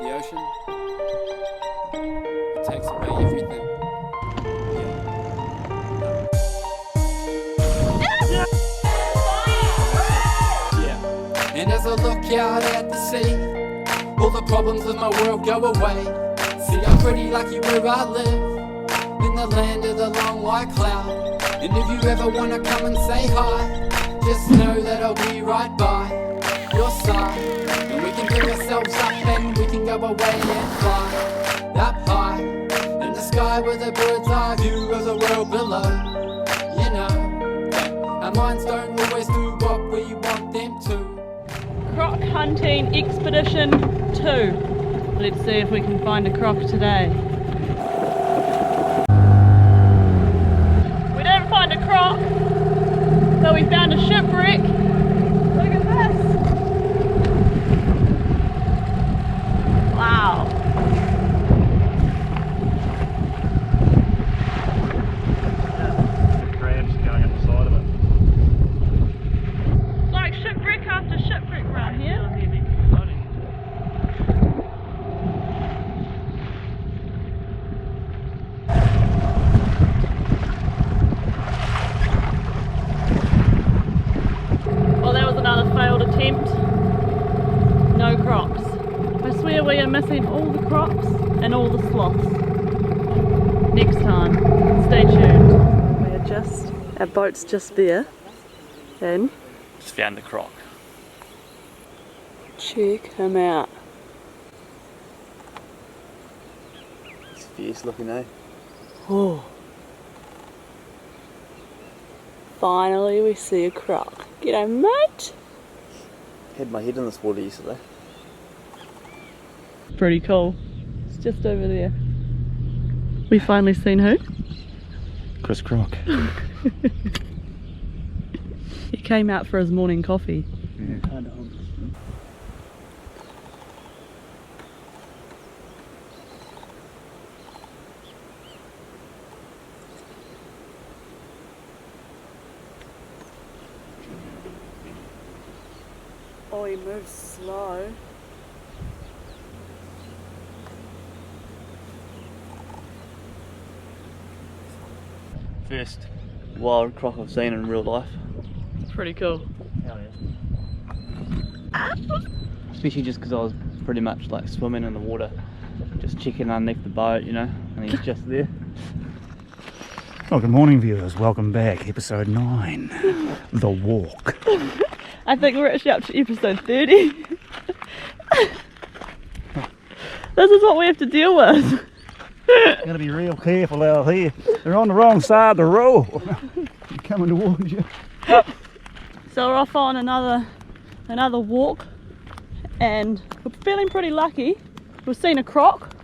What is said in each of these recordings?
the ocean, it takes away everything. Yeah. And as I look out at the sea, all the problems of my world go away. See, I'm pretty lucky where I live, in the land of the long white cloud. And if you ever wanna come and say hi, just know that I'll be right by your side. And we can pick ourselves up and we can go away and fly up high in the sky with a bird's eye view of the world below. You know that our minds don't always do what we want them to. Croc hunting expedition 2. Let's see if we can find a croc today. We didn't find a croc, but we found a shipwreck. Look at this. Wow. Crabs going up the side of it. It's like shipwreck after shipwreck right here. Well, that was another failed attempt. No crocs. I swear we are missing all the crocs and all the sloths. Next time, stay tuned. Our boat's just there. And Just found the croc. check him out. It's fierce looking, eh? Oh. Finally we see a croc. G'day mate. Had my head in this water yesterday. Pretty cool. It's just over there. We finally seen who? Chris Croc. He came out for his morning coffee. Yeah. Oh, he moves slow. First wild croc I've seen in real life. Pretty cool. Hell yeah. Especially just because I was pretty much like swimming in the water, just checking underneath the boat, you know, and he's just there. Well, good morning viewers, welcome back, episode 9, The Walk. I think we're actually up to episode 30. This is what we have to deal with. Gotta be real careful out here. They're on the wrong side of the road. They're coming towards you. So we're off on another walk, and we're feeling pretty lucky. We've seen a croc,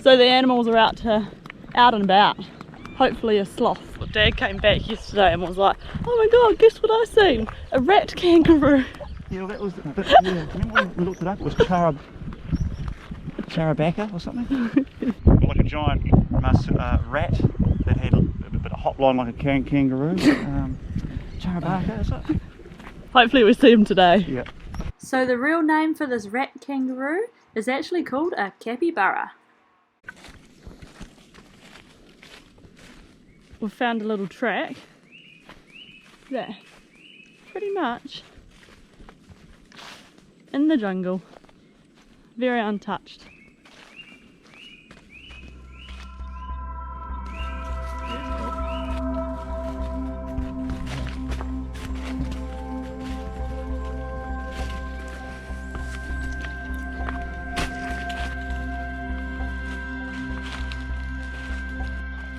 so the animals are out and about. Hopefully a sloth. Dad came back yesterday and was like, "Oh my god, guess what I seen? A rat kangaroo." Yeah, well, that was, yeah, remember when we looked it up? It was Charabaca or something? Like a giant rat that had a bit of hotline like a kangaroo. Charabaca, is it? Hopefully we see him today. Yeah. So the real name for this rat kangaroo is actually called a capybara. We've found a little track there, pretty much in the jungle, very untouched.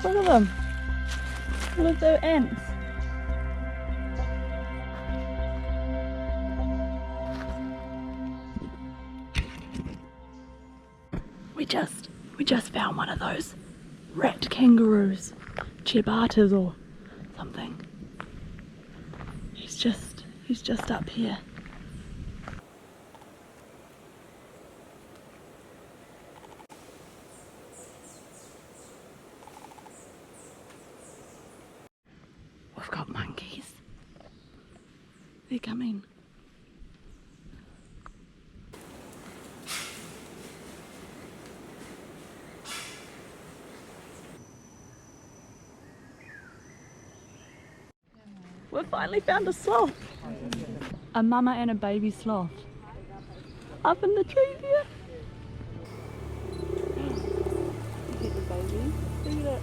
Look at them. Look at those ants. We just found one of those rat kangaroos, ciabattas or something. He's just up here. We've got monkeys. They're coming. finally found a sloth. A mama and a baby sloth. Up in the tree here. Look at the baby. Look at it.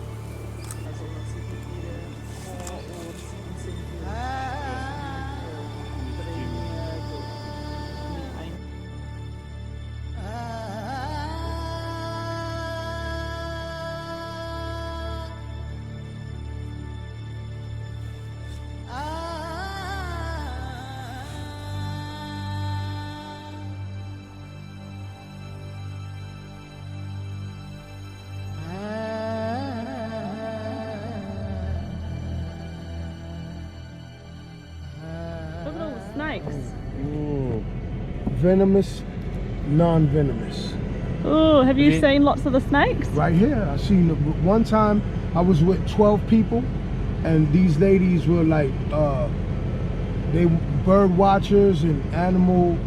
Look at all the snakes. Ooh. Venomous, non-venomous. Oh, have you seen lots of the snakes? Right here, I seen one time I was with 12 people, and these ladies were like, they bird watchers and animal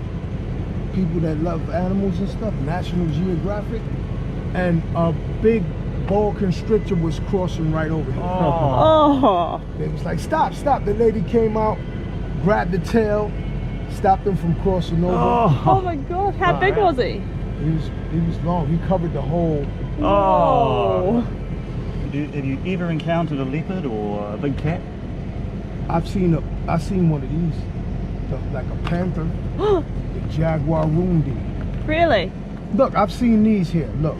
people that love animals and stuff, National Geographic, and a big boa constrictor was crossing right over here. Oh. They was like, stop, stop. The lady came out, grabbed the tail, stopped them from crossing over. Oh my god, how big was he? He was long. He covered the whole. Oh. Have you ever encountered a leopard or a big cat? I've seen one of these, like a panther, the jaguar wounded. Really? Look, I've seen these here. Look,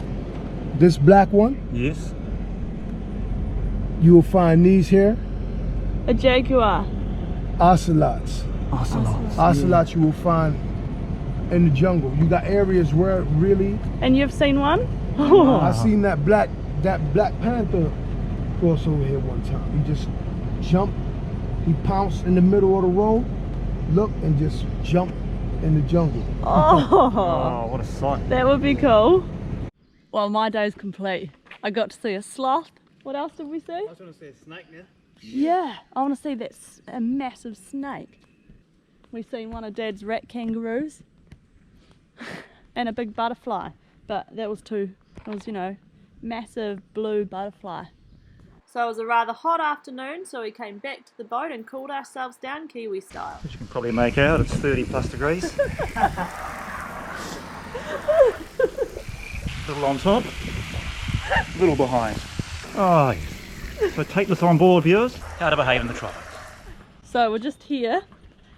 this black one. Yes. You will find these here. A jaguar. Ocelots. Ocelots you will find in the jungle. You got areas where really. And you've seen one? I seen that black panther cross over here one time. He just jumped. He pounced in the middle of the road. Look, and just jumped in the jungle. Oh, what a sight. That would be cool. Well, my day's complete. I got to see a sloth. What else did we see? I just want to see a snake now. Yeah, I want to see that a massive snake. We've seen one of Dad's rat kangaroos and a big butterfly, but that was two. It was, you know, massive blue butterfly. So it was a rather hot afternoon, so we came back to the boat and cooled ourselves down Kiwi style. As you can probably make out, it's 30+ degrees. Little on top, little behind. Oh, yes. So take this on board, viewers. How to behave in the tropics. So we're just here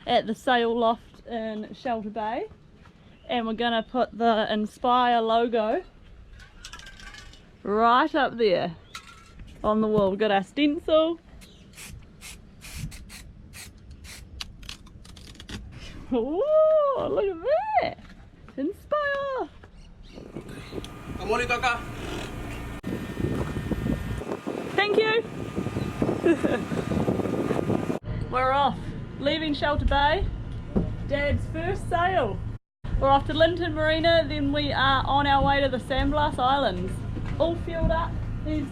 at the sail loft in Shelter Bay, and we're gonna put the Inspire logo right up there on the wall. We've got our stencil. Ooh, look at that! Inspire! Thank you! We're off, leaving Shelter Bay, Dad's first sail. We're off to Linton Marina, then we are on our way to the San Blas Islands. All fueled up, these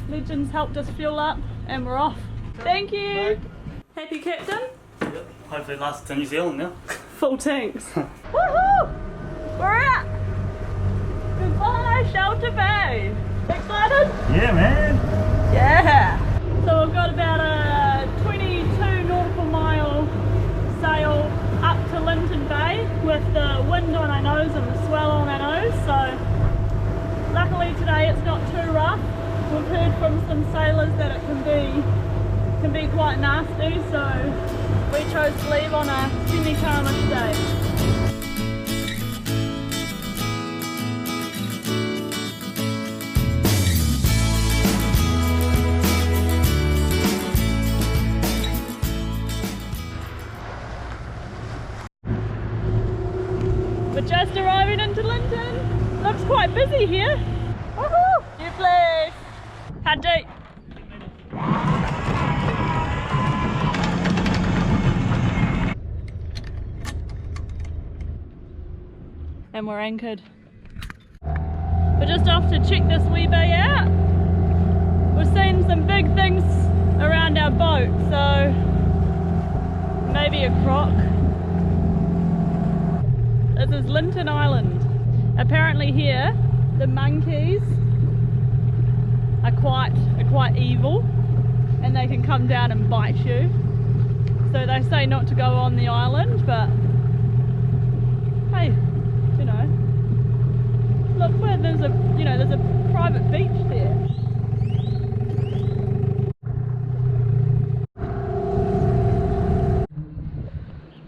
legends helped us fuel up, and we're off. Thank you! Happy Captain? Yep. Hopefully it lasts to New Zealand now. Full tanks. Woohoo! We're out! Goodbye, Shelter Bay! Excited? Yeah, man. Yeah! So we've got about a 22 nautical mile sail up to Linton Bay with the wind on our nose and the swell on our nose, so luckily today it's not too rough. We've heard from some sailors that it can be quite nasty, so we chose to leave on a semi-calmish day. We're just arriving into Linton. Looks quite busy here. Woohoo! New place. How deep? And we're anchored. We're just off to check this wee bay out. We've seen some big things around our boat, so maybe a croc. This is Linton Island. Apparently here the monkeys are quite evil and they can come down and bite you. So they say not to go on the island, but hey, you know, look where there's a private beach there.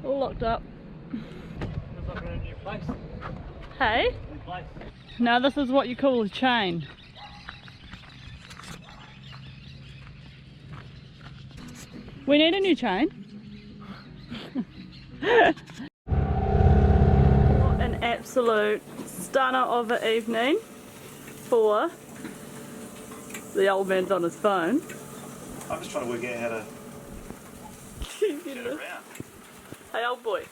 All locked up. Looks like we're in a new place. Hey? New place. Now this is what you call a chain. We need a new chain. What an absolute stunner of an evening for the old man's on his phone. I'm just trying to work out how to get it around. Hey old boy,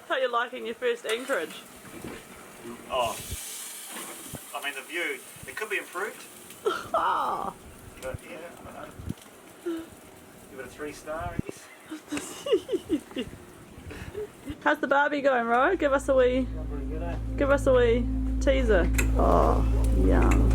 how you liking your first anchorage? Oh, I mean the view, it could be improved. Ah. But yeah, I don't know. Give it a 3-star, I guess. How's the barbie going, Ro? Give us a wee teaser. Oh, yum.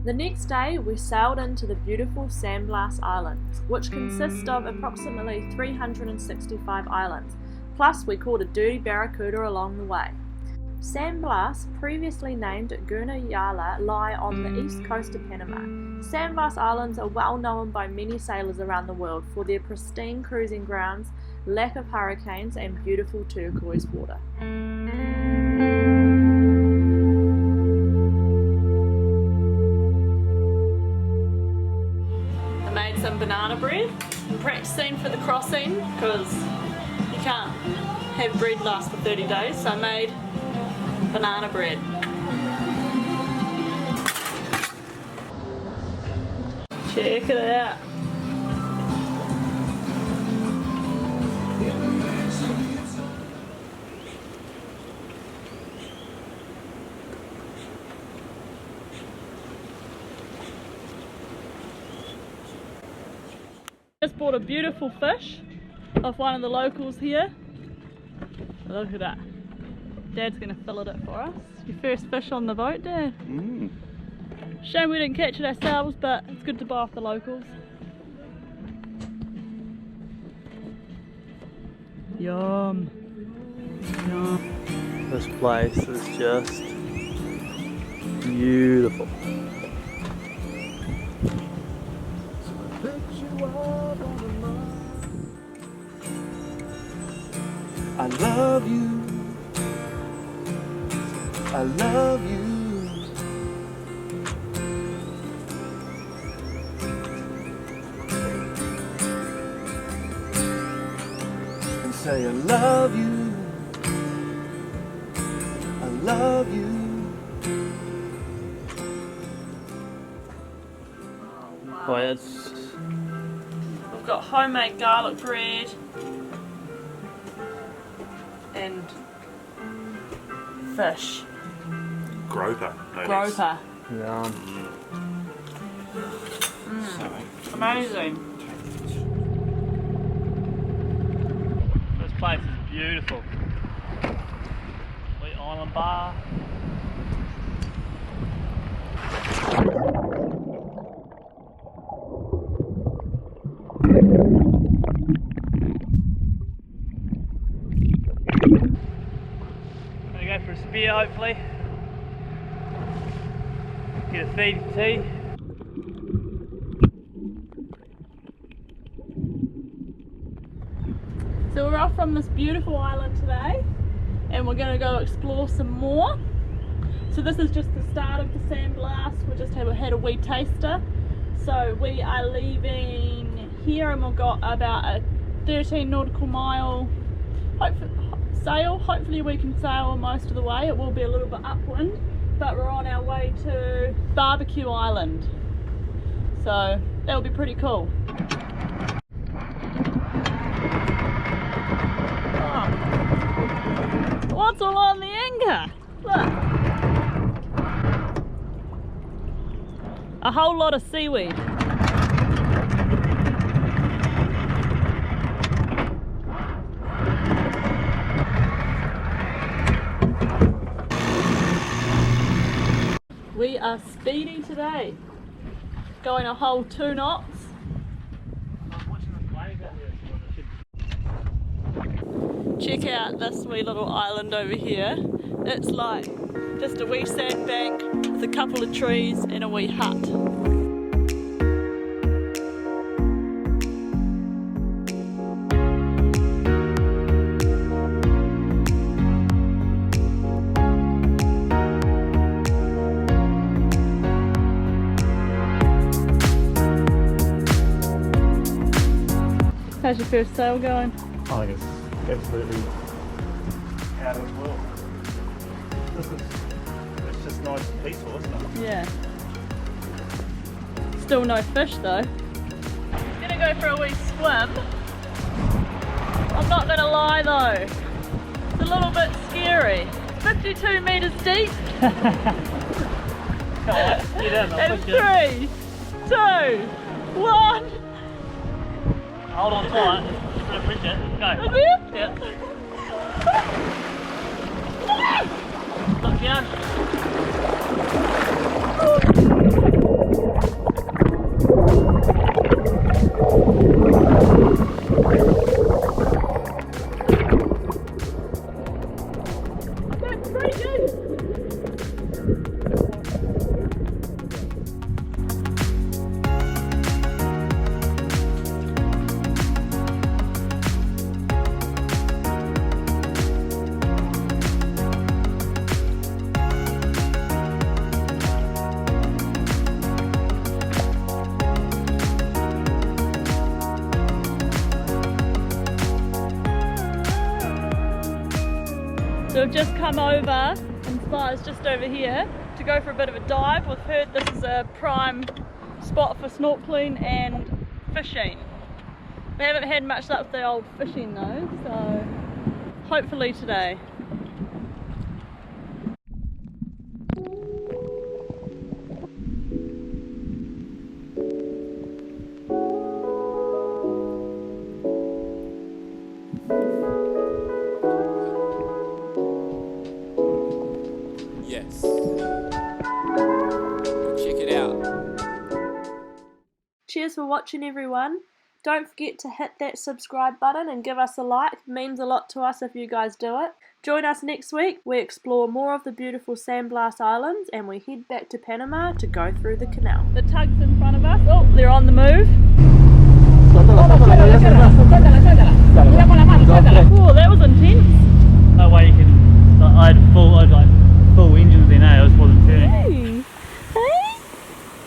The next day, we sailed into the beautiful San Blas Islands, which consist of approximately 365 islands, plus we caught a dirty barracuda along the way. San Blas, previously named Gurnayala, lie on the east coast of Panama. San Blas Islands are well known by many sailors around the world for their pristine cruising grounds, lack of hurricanes, and beautiful turquoise water. Some banana bread. I'm practicing for the crossing because you can't have bread last for 30 days, so I made banana bread. Check it out. Just bought a beautiful fish off one of the locals here. Look at that. Dad's gonna fillet it for us. Your first fish on the boat, Dad. Shame we didn't catch it ourselves, but it's good to buy off the locals. Yum. Yum. This place is just beautiful. I love you. I love you. And say I love you. I love you. Oh, it's... We've got homemade garlic bread and fish. Groper. Groper. Yum. Amazing. This place is beautiful. Wee island bar. Gonna go for a spear hopefully. Get a feed for tea. So we're off from this beautiful island today and we're going to go explore some more. So this is just the start of the San Blas. We just had a wee taster. So we are leaving here and we've got about a 13 nautical mile sail. Hopefully we can sail most of the way. It will be a little bit upwind, but we're on our way to Barbecue Island. So that'll be pretty cool. What's all on the anchor? Look. A whole lot of seaweed. We are speeding today, going a whole 2 knots. Check out this wee little island over here. It's like just a wee sandbank with a couple of trees and a wee hut. How's your first sail going? I think it's absolutely out of this world. It's just nice and peaceful, isn't it? Yeah. Still no fish though. Gonna go for a wee swim. I'm not gonna lie though. It's a little bit scary. 52 metres deep. Get in, I'll In push you. 3, 2, 1. Hold on tight. Just gonna push it. Go. Is it? Yeah. Look down. That's pretty good. So we've just come over, and Spire's just over here, to go for a bit of a dive. We've heard this is a prime spot for snorkeling and fishing. We haven't had much luck with the old fishing though, so hopefully today. Yes. Check it out. Cheers for watching everyone. Don't forget to hit that subscribe button and give us a like. It means a lot to us if you guys do it. Join us next week. We explore more of the beautiful San Blas Islands and we head back to Panama to go through the canal. The tug's in front of us. Oh, they're on the move. Oh, that was intense. That way you can. I had full engines then, I just wasn't turning. Hey, hey,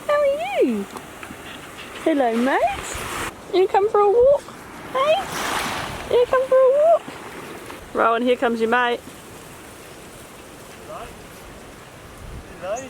how are you? Hello, mate. You come for a walk? Hey, you come for a walk? Rowan, here comes your mate. Hello. Hello.